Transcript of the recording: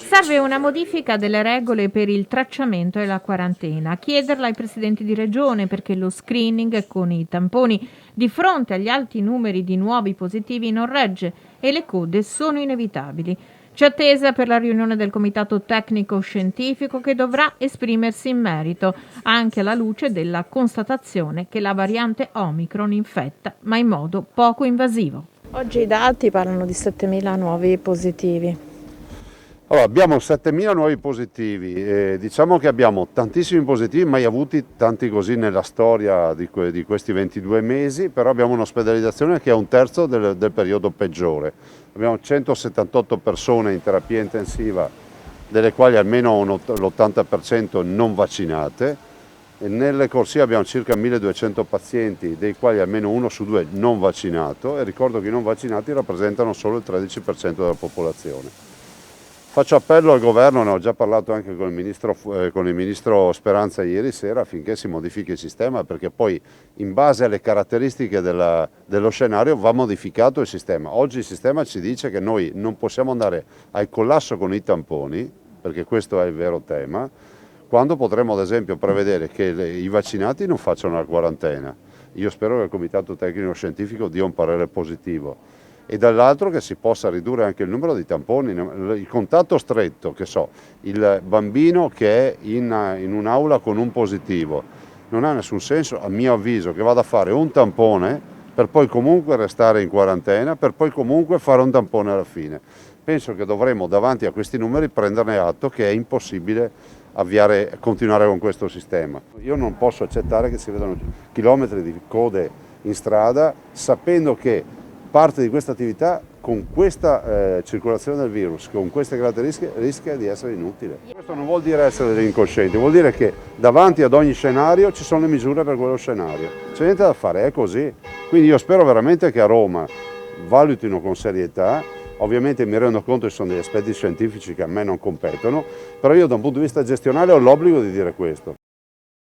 Serve una modifica delle regole per il tracciamento e la quarantena. Chiederla ai presidenti di regione perché lo screening con i tamponi di fronte agli alti numeri di nuovi positivi non regge e le code sono inevitabili. C'è attesa per la riunione del comitato tecnico scientifico che dovrà esprimersi in merito, anche alla luce della constatazione che la variante Omicron infetta, ma in modo poco invasivo. Oggi i dati parlano di 7.000 nuovi positivi. Allora, abbiamo 7.000 nuovi positivi, diciamo che abbiamo tantissimi positivi, mai avuti tanti così nella storia di questi 22 mesi, però abbiamo un'ospedalizzazione che è un terzo del periodo peggiore. Abbiamo 178 persone in terapia intensiva, delle quali almeno l'80% non vaccinate, e nelle corsie abbiamo circa 1.200 pazienti, dei quali almeno 1 su 2 non vaccinato, e ricordo che i non vaccinati rappresentano solo il 13% della popolazione. Faccio appello al governo, ne ho già parlato anche con il ministro Speranza ieri sera, affinché si modifichi il sistema, perché poi in base alle caratteristiche dello scenario va modificato il sistema. Oggi il sistema ci dice che noi non possiamo andare al collasso con i tamponi, perché questo è il vero tema, quando potremmo ad esempio prevedere che i vaccinati non facciano la quarantena. Io spero che il comitato tecnico scientifico dia un parere positivo. E dall'altro che si possa ridurre anche il numero di tamponi, il contatto stretto, che so, il bambino che è in un'aula con un positivo, non ha nessun senso, a mio avviso, che vada a fare un tampone per poi comunque restare in quarantena, per poi comunque fare un tampone alla fine. Penso che dovremo davanti a questi numeri prenderne atto che è impossibile continuare con questo sistema. Io non posso accettare che si vedano chilometri di code in strada sapendo che parte di questa attività con questa circolazione del virus, con queste caratteristiche, rischia di essere inutile. Questo non vuol dire essere degli incoscienti, vuol dire che davanti ad ogni scenario ci sono le misure per quello scenario. C'è niente da fare, è così. Quindi io spero veramente che a Roma valutino con serietà. Ovviamente mi rendo conto che ci sono degli aspetti scientifici che a me non competono, però io da un punto di vista gestionale ho l'obbligo di dire questo.